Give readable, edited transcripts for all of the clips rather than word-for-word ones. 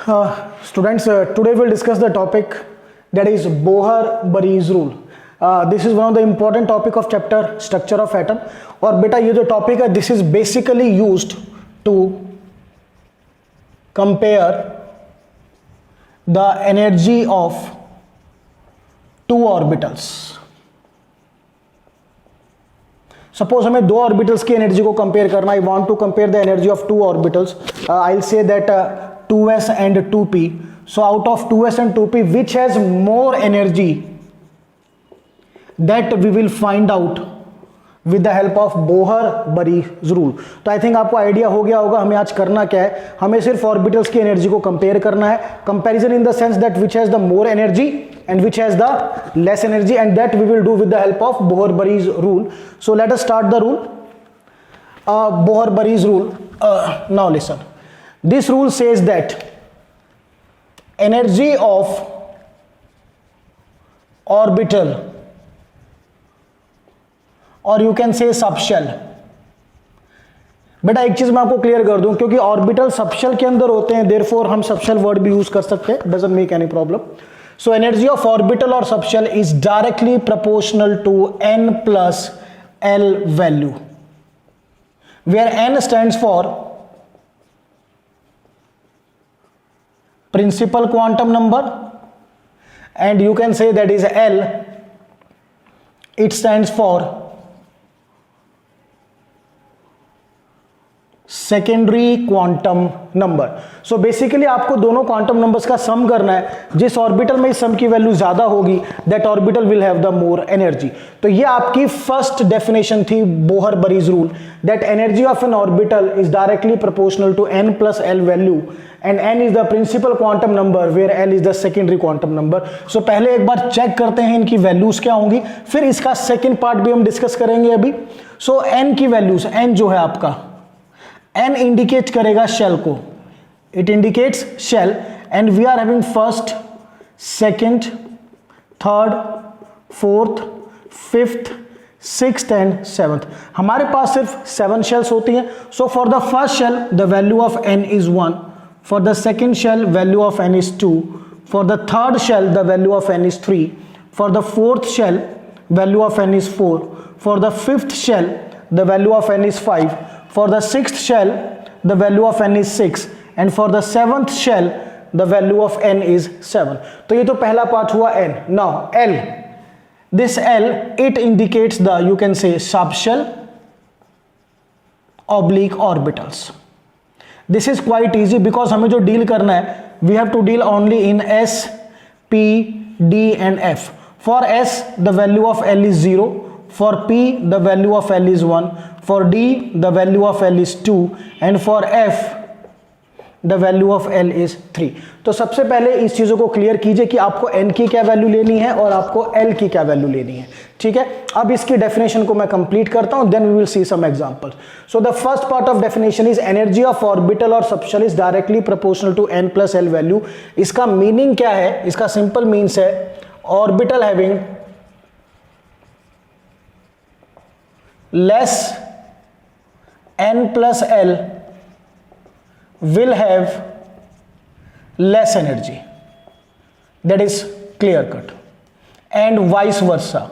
Students, today we'll discuss the topic that is Bohr-Bury's rule. This is one of the important topic of chapter structure of atom. और बेटा ये जो topic है, this is basically used to compare the energy of two orbitals. Suppose हमें दो orbitals की energy को compare करना. I want to compare the energy of two orbitals. I say that 2s and 2p. So out of 2s and 2p, which has more energy, that we will find out with the help of Bohr-Bury's rule. तो I think आपको idea हो गया होगा हमें आज करना क्या है. हमें सिर्फ ऑर्बिटल्स की एनर्जी को कंपेयर करना है. Comparison in the sense that which has the more energy and which has the less energy, and that we will do with the help of Bohr-Bury's rule. So let us start the rule. Bohr-Bury's rule. Now listen. This rule says that energy of orbital, or you can say subshell. बेटा एक चीज मैं आपको clear कर दूं, क्योंकि orbital subshell के अंदर होते हैं, देयरफॉर हम सबशेल वर्ड भी यूज कर सकते हैं. Doesn't make any problem. So energy of orbital or subshell is directly proportional to n plus L value, where n stands for principal quantum number, and you can say that is L, it stands for secondary quantum number. So basically आपको दोनों quantum numbers का सम करना है. जिस orbital में इस सम की value ज्यादा होगी, that orbital will have the more energy. तो ये आपकी फर्स्ट डेफिनेशन थी Bohr Bury's rule, that energy of an orbital is directly proportional to n plus L value, and n is the principal quantum number where L is the secondary quantum number. So पहले एक बार check करते हैं इनकी values क्या होंगी, फिर इसका second part भी हम डिस्कस करेंगे अभी. सो n की वैल्यूज, n जो है आपका, n इंडिकेट करेगा शेल को, it indicates shell, and we are having first, second, third, fourth, fifth, sixth and seventh. हमारे पास सिर्फ 7 शेल्स होती हैं. So for the first shell the value of n is 1, for the second shell value of n is 2, for the third shell the value of n is 3, for the fourth shell value of n is 4, for the fifth shell the value of n is 5, for the sixth shell the value of n is 6, and for the seventh shell the value of n is 7. तो ये तो पहला part हुआ n. Now L, this L, it indicates the, you can say, subshell oblique orbitals. This is quite easy because हमें जो deal करना है, we have to deal only in S, P, D and F. For S the value of L is 0, for P the value of L is 1, for D the value of L is 2, and for F the value of L is 3. तो सबसे पहले इस चीज़ों को clear कीजिए कि आपको n की क्या वैल्यू लेनी है और आपको L की क्या वैल्यू लेनी है. ठीक है, अब इसकी डेफिनेशन को मैं कंप्लीट करता हूं, then we will see some examples. So the first part of definition is energy of orbital और subshell is directly proportional to n plus L value. इसका मीनिंग क्या है? इसका सिंपल मीन्स है orbital having less n plus L will have less energy. That is clear cut. And vice versa.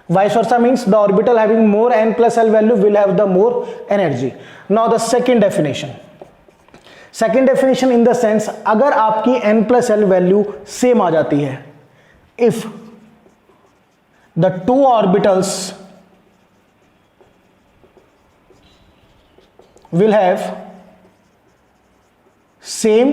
Vice versa means the orbital having more n plus L value will have the more energy. Now the second definition. Second definition in the sense, अगर आपकी n plus L value same आ जाती है, if the two orbitals will have same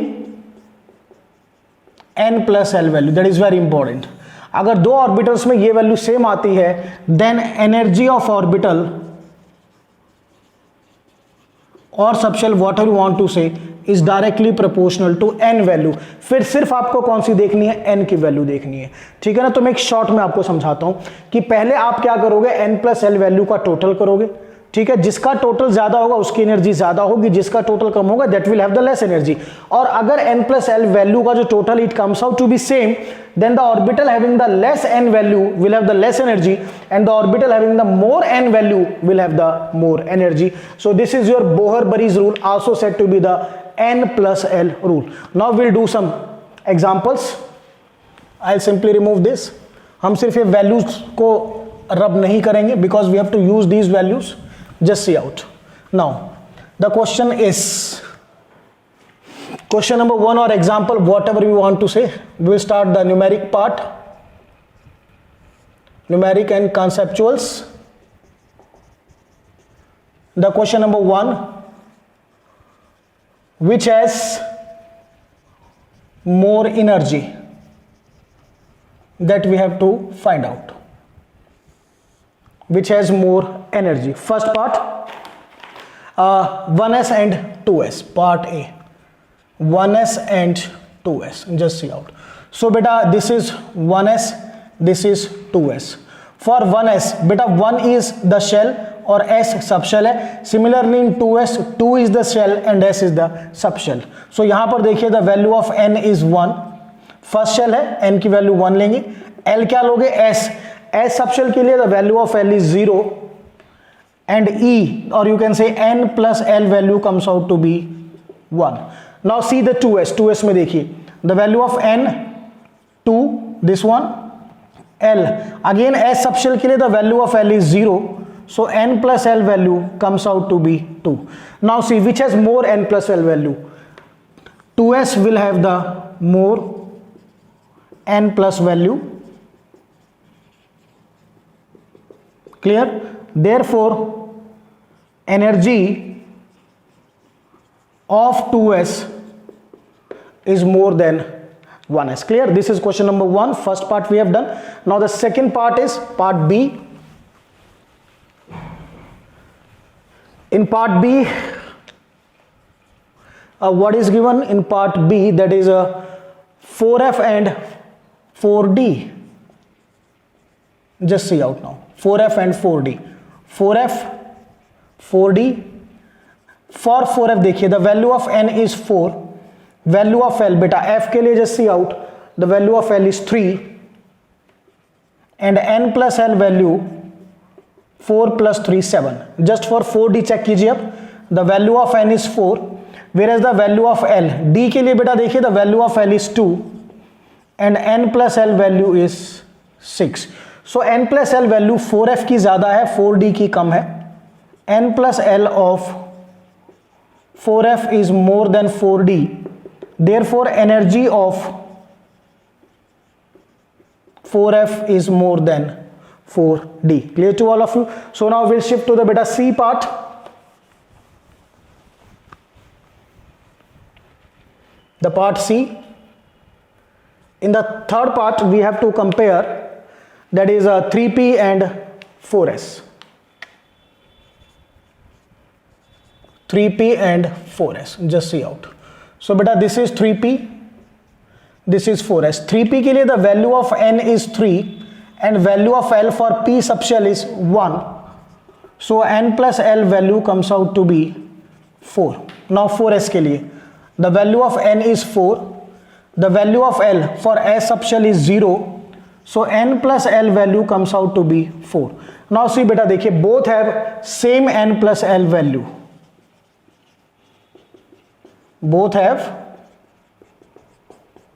n plus L value. That is very important. अगर दो orbitals में ये value same आती है, देन एनर्जी ऑफ ऑर्बिटल और subshell, what you want to say, is directly proportional to n value. फिर सिर्फ आपको कौन सी देखनी है? n की वैल्यू देखनी है. ठीक है ना. तो मैं एक शॉर्ट में आपको समझाता हूं कि पहले आप क्या करोगे, n प्लस L वैल्यू का टोटल करोगे. ठीक है, जिसका टोटल ज्यादा होगा उसकी एनर्जी ज्यादा होगी, जिसका टोटल कम होगा that will have the less energy. और अगर n प्लस L वैल्यू का जो total it comes out to be same, then the orbital having the less n value will have the less energy, and the orbital having the more n value will have the more energy. So this is your Bohr-Bury's rule, also said to be the n plus l rule. Now we'll do some examples. I'll simply remove this. हम सिर्फ ये values को रब नहीं करेंगे because we have to use these values. Just see out. Now the question is, question number 1 or example, whatever you want to say. We will start the numeric part, numeric and conceptuals. The question number 1, which has more energy, that we have to find out. Which has more energy? First part, 1s and 2s, part A. 1s and 2s, just see out. So beta, this is 1s, this is 2s. For 1s, beta 1 is the shell और s subshell है. Similarly in 2s, 2 is the shell and s is the subshell. So यहां पर देखिए the value of n is 1. First shell है, n की value 1 लेंगे. l क्या लोगे? s सबशेल के लिए the value of l is 0 and e और you can say n plus l value comes out to be 1. Now see the 2s में देखिए the value of n 2, this one, l again s subshell के लिए the value of l is 0. So n plus l value comes out to be 2. Now see which has more n plus l value. 2s will have the more n plus value. Clear? Therefore energy of 2s is more than 1s. Clear? This is question number 1. First part we have done. Now the second part is part B. In part B, what is given in part B, that is 4f and 4d. Just see out now. 4f and 4d. 4f, 4d. For 4f देखिए the value of n is 4. Value of l बेटा f के लिए just see out. The value of l is 3 and n plus l value 4 plus 3 7. Just for 4d check कीजिए अब. The value of n is 4 whereas the value of l. d के लिए बेटा देखिए the value of l is 2 and n plus l value is 6. So n plus l value 4f की ज्यादा है, 4d की कम है. n plus l of 4f is more than 4d. Therefore energy of 4f is more than 4d. Clear to all of you? So now we'll shift to the beta C part. The part C. In the third part we have to compare, that is 3p and 4s. 3p and 4s. Just see out. So beta this is 3p, this is 4s. 3p के लिए the value of n is 3 and value of l for p subshell is 1. So n plus l value comes out to be 4. Now 4s के लिए the value of n is 4, the value of l for s subshell is 0. So n plus l value comes out to be 4. Now see बेटा देखिए both have same n plus l value. Both have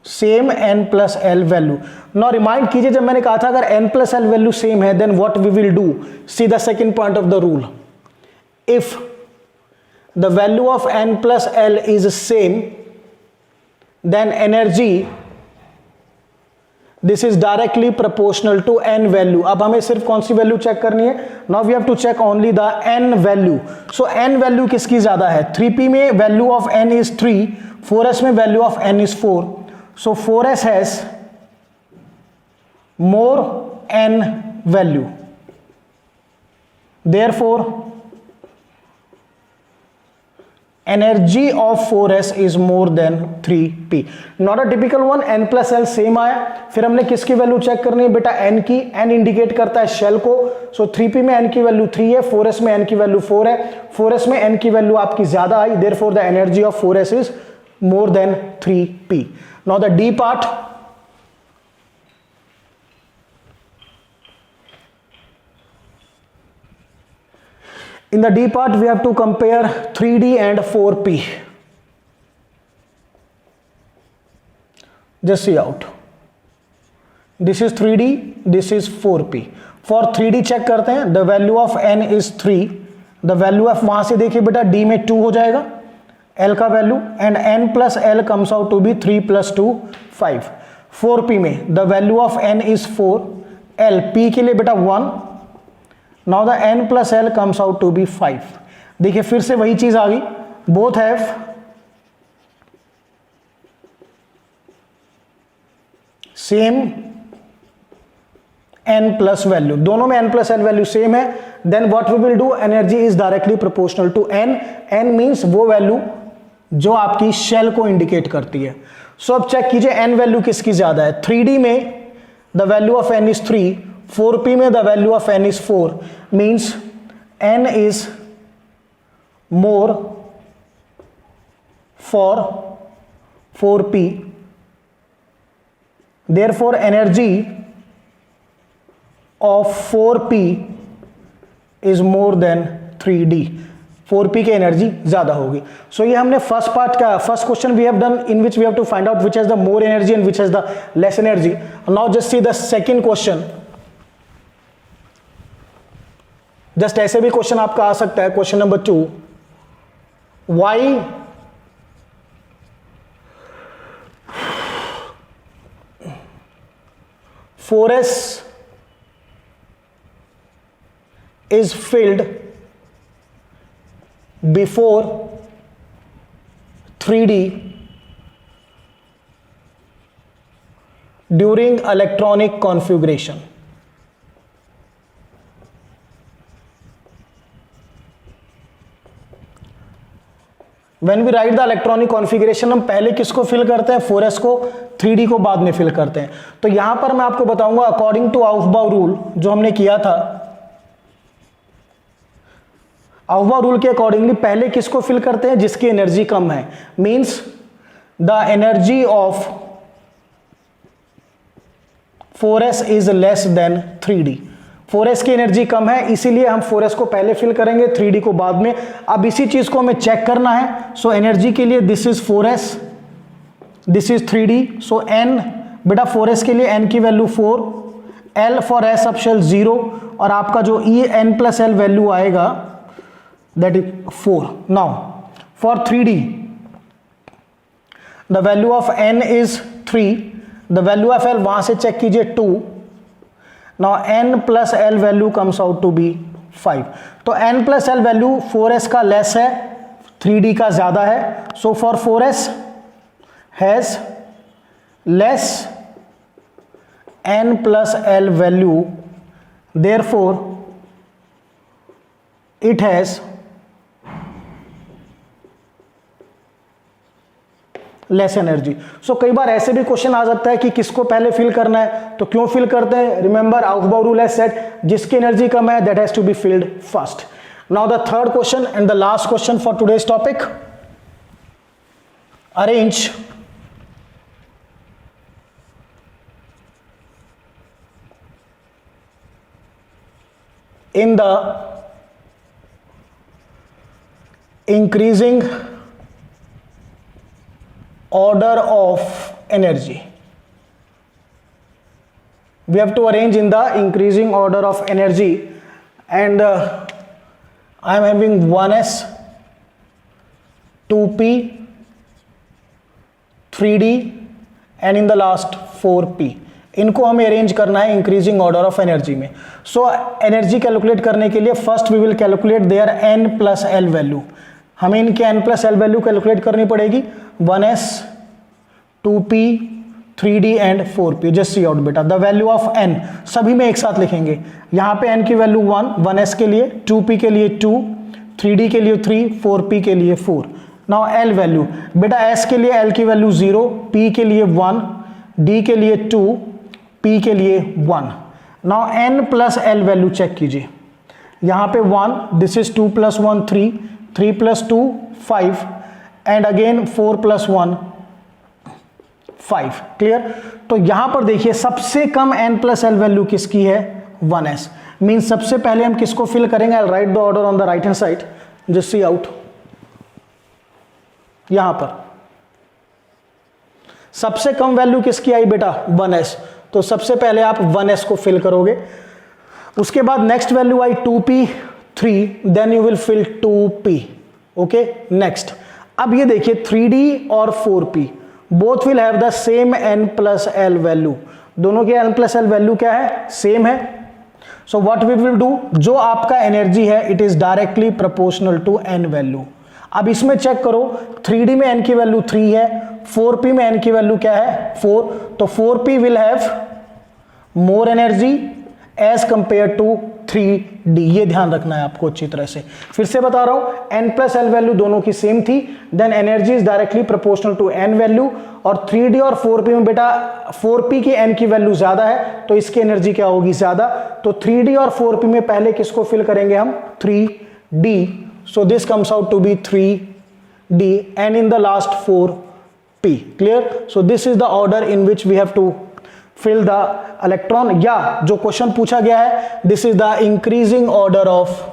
same n plus L value. Now remind कीजिए जब मैंने कहा था अगर n plus L value same है then what we will do. See the second point of the rule. If the value of n plus L is same then energy this is directly proportional to n value. अब हमें सिर्फ कौन सी value check करनी है? Now we have to check only the n value. So n value किसकी ज्यादा है? 3p में value of n is 3, 4s में value of n is 4. So 4s has more n value. Therefore, energy of 4s is more than 3p. Not a typical one. n plus l same आया. फिर हमने किसकी value check करनी है बेटा? n की. n indicate करता है शेल को. सो 3p में n की वैल्यू 3 है, 4s में n की वैल्यू 4 है. 4s में n की वैल्यू आपकी ज्यादा आई. Therefore, the energy of 4s is more than 3p. Now the D part. In the D part we have to compare 3D and 4p. Just see out, this is 3D, this is 4p। For 3D check करते हैं, the value of n is 3, the value of, वहां से देखिए बेटा d में 2 हो जाएगा l का value, and n plus l comes out to be 3 + 2 5। 4p में the value of n is 4, l p के लिए बेटा 1, now the n plus l comes out to be 5। देखिए फिर से वही चीज आ गई, both have same n plus value, दोनों में n plus l value same है, then what we will do, energy is directly proportional to n। n means वो वैल्यू जो आपकी शेल को इंडिकेट करती है। सो अब चेक कीजिए n वैल्यू किसकी ज्यादा है। 3D में the value of n is 3, 4p में the value of n is 4, means n is more for 4p, therefore energy of 4p is more than 3D। 4p की एनर्जी ज्यादा होगी। So ये हमने फर्स्ट पार्ट का first question we have done, in which we have to find out which has the more energy and which has the less energy. Now just see the second question. Just ऐसे भी question आपका आ सकता है, question number 2, why Forest is filled before 3D during electronic configuration। When we write the electronic configuration, हम पहले किसको fill करते हैं, फोरेस्ट को, 3D को बाद में फिल करते हैं। तो यहां पर मैं आपको बताऊंगा अकॉर्डिंग टू आउफबाउ रूल जो हमने किया था, आउफबाउ रूल के अकॉर्डिंगली पहले किसको फिल करते हैं, जिसकी एनर्जी कम है, means the energy of forest is less than 3D। Forest की एनर्जी कम है, इसीलिए हम फोरेस्ट को पहले फिल करेंगे, 3D को बाद में। अब इसी चीज को हमें चेक करना है। सो एनर्जी के लिए this is four s, this is 3D। So n बेटा फोरेस्ट के लिए n की value 4, l for s subshell 0, और आपका जो e n plus l value आएगा that is 4। Now for 3D the value of n is 3, the value of l वहां से चेक कीजिए 2, now n plus l value comes out to be 5। तो n plus l value 4s का less है, 3D का ज्यादा है। So for 4s has less n plus l value, therefore it has less energy. सो कई बार ऐसे भी क्वेश्चन आ जाता है कि किसको पहले फिल करना है, तो क्यों फिल करते हैं, remember Aufbau rule has said जिसकी एनर्जी कम है that has to be filled first. Now the third question and the last question for today's topic, arrange in the increasing order of energy। We have to arrange in the increasing order of energy, and I am having 1s, 2p, 3d and in the last 4p। इनको हमें arrange करना है increasing order of energy में। So energy calculate करने के लिए first we will calculate their n plus l value. हमें इनके n plus l value calculate करनी पड़ेगी, 1s, 2p, 3d and 4p। Just see out बेटा द वैल्यू ऑफ n सभी में एक साथ लिखेंगे। यहाँ पे n की वैल्यू 1, 1s के लिए, 2p के लिए 2, 3d के लिए 3, 4p के लिए 4। नाउ l वैल्यू बेटा s के लिए l की वैल्यू 0, p के लिए 1, d के लिए 2, p के लिए 1। Now n plus l value check कीजिए, यहाँ पे 1, this is 2 plus 1 3, 3 plus 2 5 and again 4 plus 1 5। Clear. तो यहां पर देखिए सबसे कम n प्लस l वैल्यू किसकी है, 1s। मीन्स सबसे पहले हम किसको फिल करेंगे, I write the order on the right hand side, just see out. यहां पर सबसे कम वैल्यू किसकी आई बेटा 1s, तो सबसे पहले आप 1s को फिल करोगे। उसके बाद next value I 2p 3, then you will fill 2p। Okay next, अब ये देखिए 3d और 4p both will have the same n plus l value, दोनों के n प्लस l वैल्यू क्या है, सेम है। So what we will do, जो आपका एनर्जी है it is directly proportional to n value. अब इसमें चेक करो 3d में n की वैल्यू 3 है, 4p में n की वैल्यू क्या है 4, तो 4p will have more energy as compare to 3d, ये ध्यान रखना है आपको अच्छी तरह से। फिर से बता रहा हूं n प्लस l वैल्यू दोनों की सेम थी, then energy is directly proportional to n value, और 3d और 4p में बेटा 4p की n की वैल्यू ज्यादा है तो इसकी एनर्जी क्या होगी ज्यादा, तो 3d और 4p में पहले किसको फिल करेंगे हम 3d, so this comes out to be 3d and in the last 4p। Clear, so this is the order in which we have to fill the electron, या जो क्वेश्चन पूछा गया है this is the increasing order of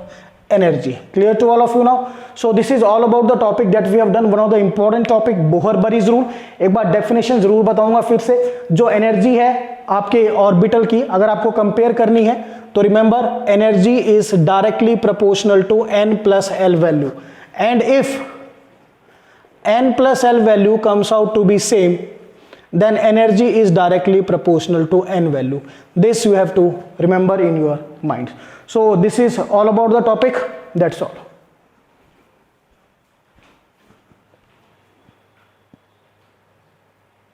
energy. Clear to all of you now? So this is all about the topic that we have done, one of the important topic Bohr-Burry's rule। एक बार definition जरूर बताऊंगा फिर से, जो energy है आपके orbital की अगर आपको कंपेयर करनी है तो remember energy is directly proportional to n plus l value, and if n plus l value comes out to be same then energy is directly proportional to n value. This you have to remember in your mind. So this is all about the topic, that's all.